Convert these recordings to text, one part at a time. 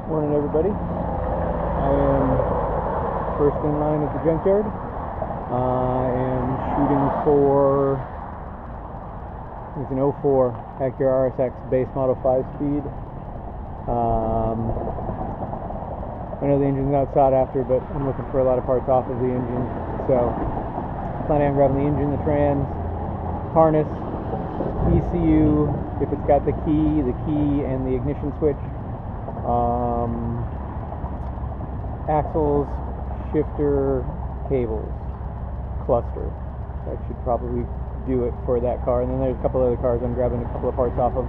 Morning, everybody. I am first in line at the junkyard. I am shooting for it's an 04 Acura RSX base model 5-speed. I know the engine's not sought after, but I'm looking for a lot of parts off of the engine. So, planning on grabbing the engine, the trans, harness, ECU, if it's got the key and the ignition switch, axles, shifter, cables, cluster. That should probably do it for that car. And then there's a couple other cars I'm grabbing a couple of parts off of,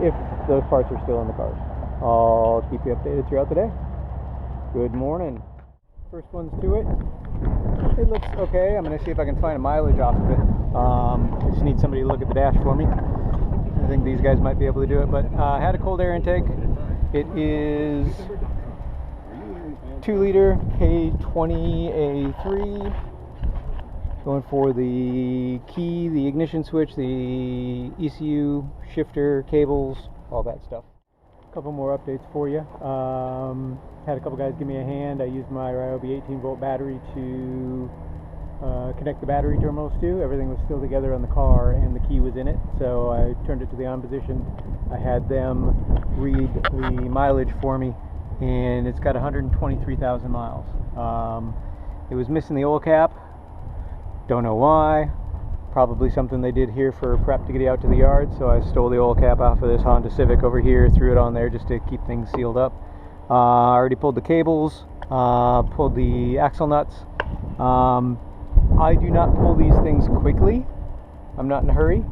if those parts are still in the cars. I'll keep you updated throughout the day. Good morning. First one's to it. It looks okay. I'm going to see if I can find a mileage off of it. I just need somebody to look at the dash for me. I think these guys might be able to do it, but I had a cold air intake. It is 2-liter K20A3. Going for the key, the ignition switch, the ECU, shifter, cables, all that stuff. A couple more updates for you. Had a couple guys give me a hand. I used my Ryobi 18-volt battery to connect the battery terminals to. Everything was still together on the car and the key was in it, so I turned it to the on position. I had them read the mileage for me, and it's got 123,000 miles. It was missing the oil cap. Don't know why. Probably something they did here for prep to get it out to the yard, so I stole the oil cap off of this Honda Civic over here, threw it on there just to keep things sealed up. I already pulled the cables, pulled the axle nuts. I do not pull these things quickly. I'm not in a hurry.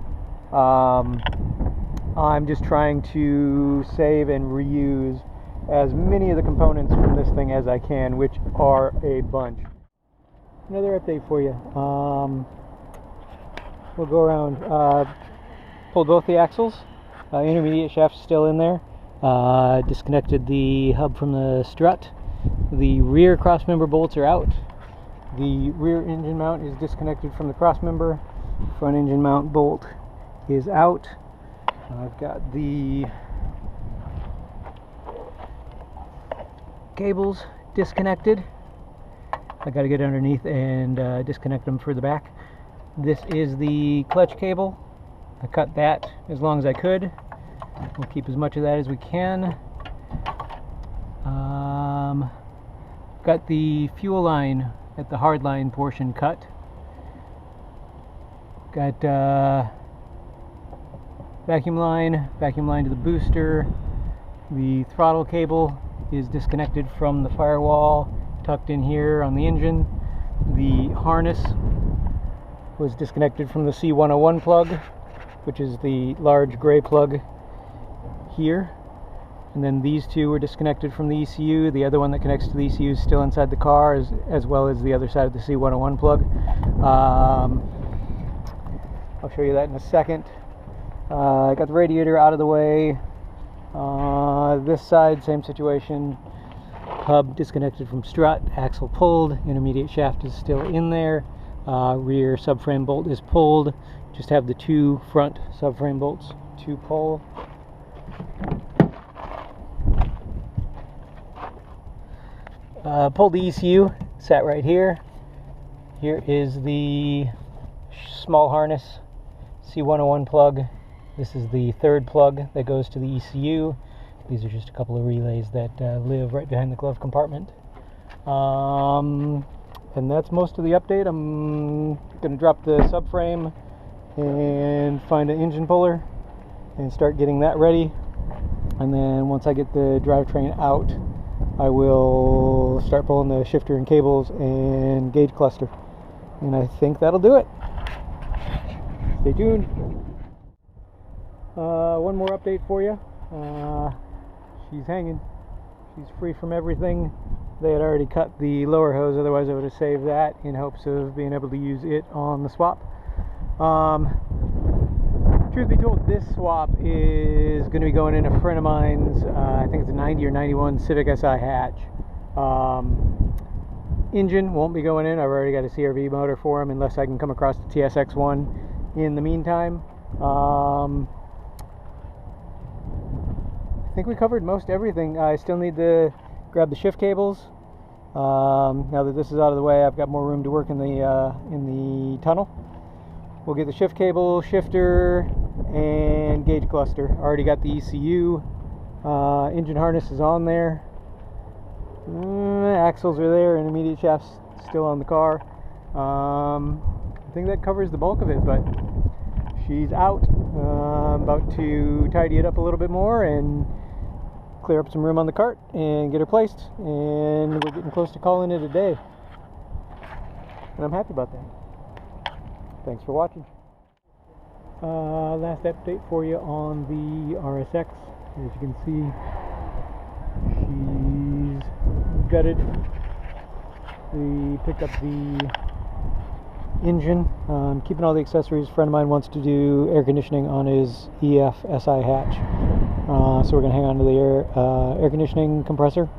I'm just trying to save and reuse as many of the components from this thing as I can, which are a bunch. Another update for you. We'll go around. Pulled both the axles. Intermediate shaft is still in there. Disconnected the hub from the strut. The rear crossmember bolts are out. The rear engine mount is disconnected from the crossmember. Front engine mount bolt is out. I've got the cables disconnected. I got to get underneath and disconnect them for the back. This is the clutch cable. I cut that as long as I could. We'll keep as much of that as we can. Got the fuel line at the hard line portion cut. Got vacuum line to the booster. The throttle cable is disconnected from the firewall, tucked in here on the engine. The harness was disconnected from the C101 plug, which is the large gray plug here. And then these two were disconnected from the ECU. The other one that connects to the ECU is still inside the car, as well as the other side of the C101 plug. I'll show you that in a second. I got the radiator out of the way. This side, same situation. Hub disconnected from strut, axle pulled, intermediate shaft is still in there. Rear subframe bolt is pulled. Just have the two front subframe bolts to pull. Pulled the ECU, sat right here. Here is the small harness C101 plug. This is the third plug that goes to the ECU. These are just a couple of relays that live right behind the glove compartment. And that's most of the update. I'm going to drop the subframe and find an engine puller and start getting that ready. And then once I get the drivetrain out, I will start pulling the shifter and cables and gauge cluster. And I think that'll do it. Stay tuned. One more update for you. She's hanging. She's free from everything. They had already cut the lower hose, otherwise I would have saved that in hopes of being able to use it on the swap. Truth be told, this swap is going to be going in a friend of mine's, I think it's a 90 or 91 Civic Si hatch. Engine won't be going in. I've already got a CRV motor for him, unless I can come across the TSX1 in the meantime. think we covered most everything. I still need to grab the shift cables. Now that this is out of the way, I've got more room to work in the tunnel. We'll get the shift cable, shifter, and gauge cluster. I already got the ECU. Engine harness is on there. Axles are there, and immediate shaft's still on the car. I think that covers the bulk of it, but she's out. I'm about to tidy it up a little bit more and clear up some room on the cart and get her placed, and we're getting close to calling it a day, and I'm happy about that. Thanks for watching. Last update for you on the RSX. As you can see, she's gutted. We picked up the engine, keeping all the accessories. A friend of mine wants to do air conditioning on his EF SI hatch, so we're going to hang on to the air conditioning compressor.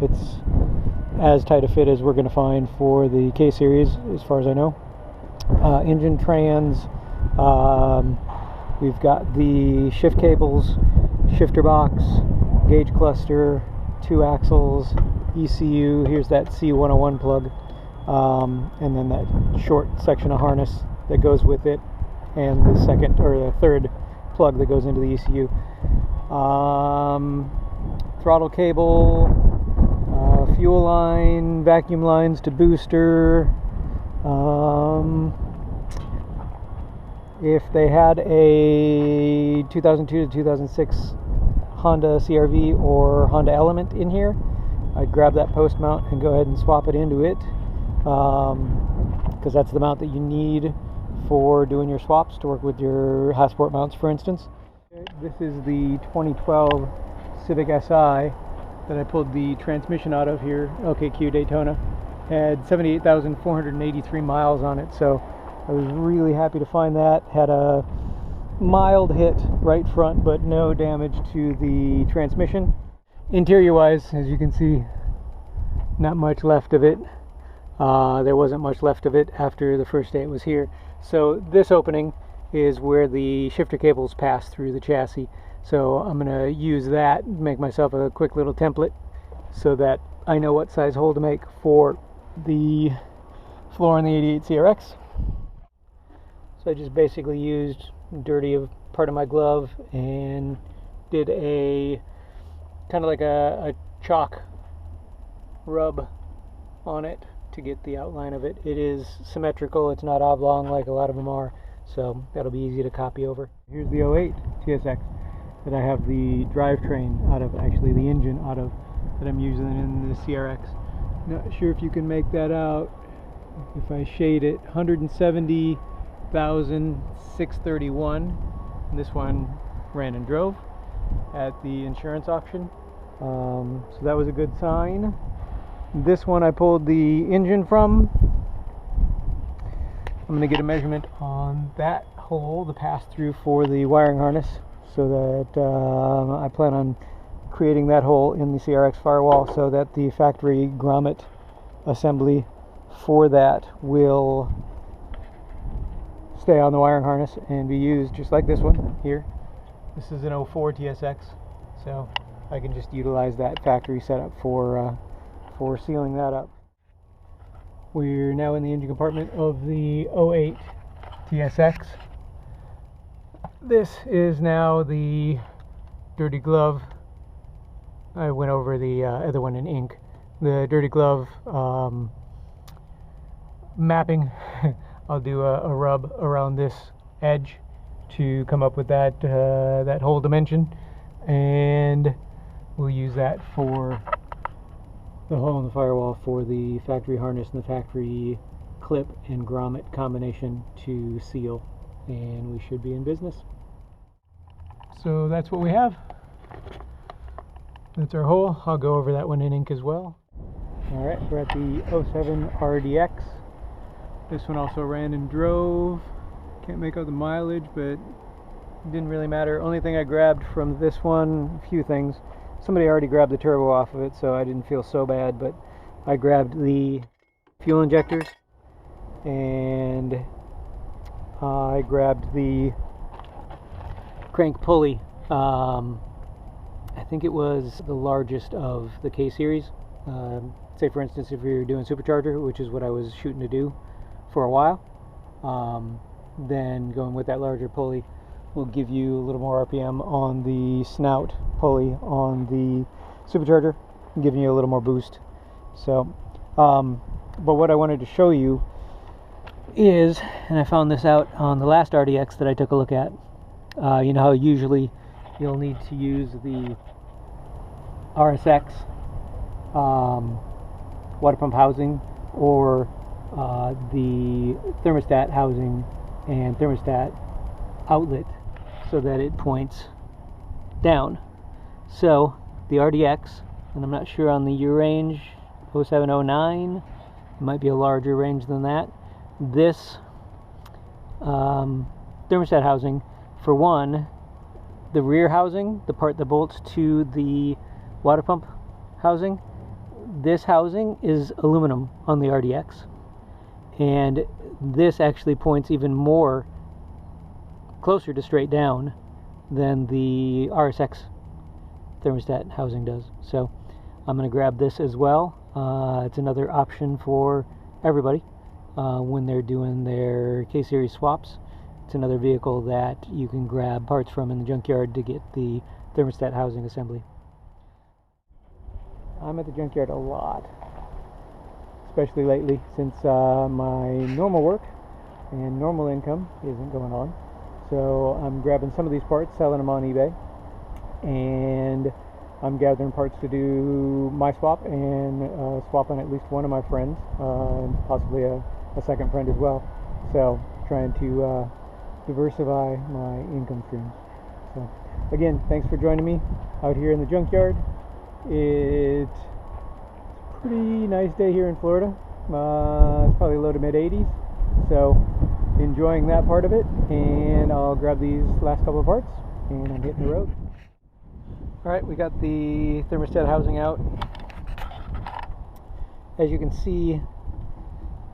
It's as tight a fit as we're going to find for the K series, as far as I know. Engine trans, we've got the shift cables, shifter box, gauge cluster, 2 axles, ECU. Here's that C101 plug, and then that short section of harness that goes with it, and the second or the third plug that goes into the ECU. Throttle cable, fuel line, vacuum lines to booster. If they had a 2002 to 2006 Honda CR-V or Honda Element in here, I'd grab that post mount and go ahead and swap it into it, because that's the mount that you need for doing your swaps to work with your Hasport mounts, for instance. This is the 2012 Civic Si that I pulled the transmission out of here, LKQ Daytona. Had 78,483 miles on it, so I was really happy to find that. Had a mild hit right front, but no damage to the transmission. Interior wise, as you can see, not much left of it. There wasn't much left of it after the first day it was here. So this opening is where the shifter cables pass through the chassis. So I'm going to use that, make myself a quick little template so that I know what size hole to make for the floor in the 88 CRX. So I just basically used dirty of part of my glove and did a kind of like a chalk rub on it to get the outline of it. It is symmetrical, it's not oblong like a lot of them are, so that'll be easy to copy over. Here's the 08 TSX that I have the drivetrain out of, actually the engine out of, that I'm using in the CRX. Not sure if you can make that out if I shade it. 170,631. This one ran and drove at the insurance auction, so that was a good sign. This one I pulled the engine from. I'm going to get a measurement on that hole, the pass through for the wiring harness, so that I plan on creating that hole in the CRX firewall so that the factory grommet assembly for that will stay on the wiring harness and be used just like this one here. This is an 04 TSX, so I can just utilize that factory setup for sealing that up. We're now in the engine compartment of the 08 TSX. This is now the dirty glove. I went over the other one in ink. The dirty glove mapping. I'll do a rub around this edge to come up with that that hole dimension, and we'll use that for the hole in the firewall for the factory harness and the factory clip and grommet combination to seal, and we should be in business. So that's what we have. That's our hole. I'll go over that one in ink as well. Alright, we're at the 07 RDX. This one also ran and drove. Can't make out the mileage, but it didn't really matter. Only thing I grabbed from this one, a few things. Somebody already grabbed the turbo off of it, so I didn't feel so bad, but I grabbed the fuel injectors, and I grabbed the crank pulley I think it was the largest of the K series. Say for instance, if you're doing supercharger, which is what I was shooting to do for a while, then going with that larger pulley will give you a little more RPM on the snout pulley on the supercharger, giving you a little more boost. So, but what I wanted to show you is, and I found this out on the last RDX that I took a look at, you know how usually you'll need to use the RSX water pump housing or the thermostat housing and thermostat outlet so that it points down. So the RDX, and I'm not sure on the U range 0709, it might be a larger range than that. This thermostat housing, for one, the rear housing, the part that bolts to the water pump housing, this housing is aluminum on the RDX, and this actually points even more closer to straight down than the RSX thermostat housing does. So I'm going to grab this as well. It's another option for everybody when they're doing their K-Series swaps. It's another vehicle that you can grab parts from in the junkyard to get the thermostat housing assembly. I'm at the junkyard a lot, especially lately since my normal work and normal income isn't going on. So I'm grabbing some of these parts, selling them on eBay, and I'm gathering parts to do my swap and swap on at least one of my friends, and possibly a second friend as well. So trying to diversify my income streams. So again, thanks for joining me out here in the junkyard. It's a pretty nice day here in Florida. It's probably low to mid 80s, so enjoying that part of it. And I'll grab these last couple of parts and I'm hitting the road. Alright, we got the thermostat housing out. As you can see,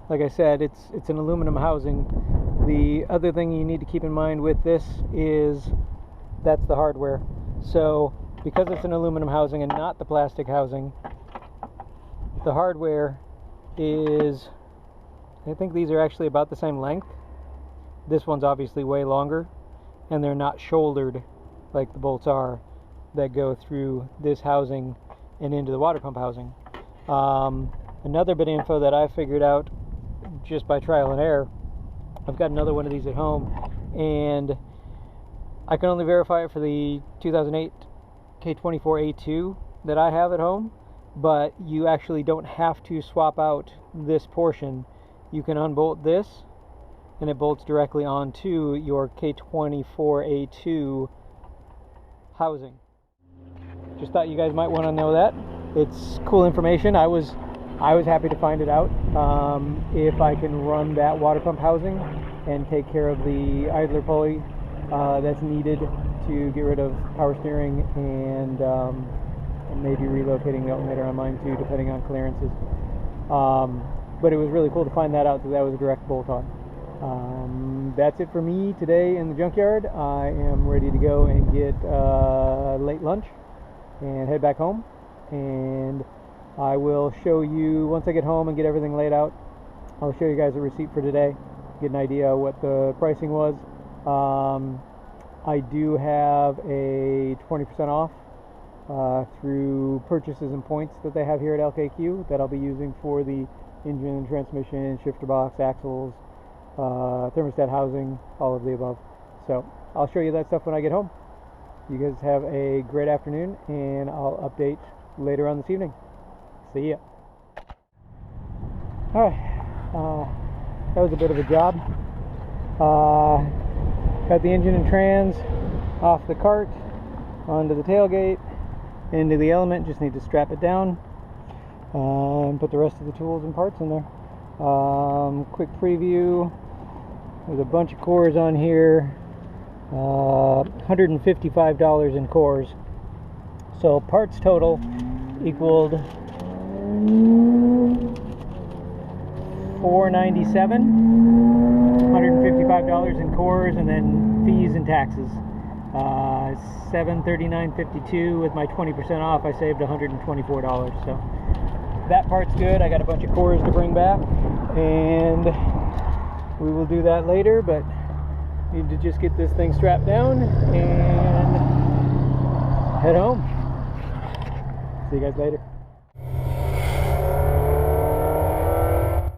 like I said, it's an aluminum housing. The other thing you need to keep in mind with this is that's the hardware. So because it's an aluminum housing and not the plastic housing, the hardware is, I think these are actually about the same length. This one's obviously way longer, and they're not shouldered like the bolts are that go through this housing and into the water pump housing. Another bit of info that I figured out just by trial and error, I've got another one of these at home, and I can only verify it for the 2008 K24A2 that I have at home, but you actually don't have to swap out this portion. You can unbolt this and it bolts directly onto your K24A2 housing. Just thought you guys might want to know that. It's cool information. I was happy to find it out. If I can run that water pump housing and take care of the idler pulley that's needed to get rid of power steering and maybe relocating the alternator on mine too, depending on clearances. But it was really cool to find that out, that was a direct bolt on. That's it for me today in the junkyard. I am ready to go and get late lunch and head back home, and I will show you, once I get home and get everything laid out, I'll show you guys a receipt for today, get an idea what the pricing was. I do have a 20% off through purchases and points that they have here at LKQ that I'll be using for the engine, transmission, shifter box, axles, thermostat housing, all of the above. So I'll show you that stuff when I get home. You guys have a great afternoon, and I'll update later on this evening. See ya. Alright, that was a bit of a job. Got the engine and trans off the cart onto the tailgate into the element. Just need to strap it down and put the rest of the tools and parts in there. Quick preview. There's a bunch of cores on here. $155 in cores. So parts total equaled $497. $155 in cores, and then fees and taxes. $739.52 with my 20% off. I saved $124. So that part's good. I got a bunch of cores to bring back, and we will do that later, but need to just get this thing strapped down and head home. See you guys later.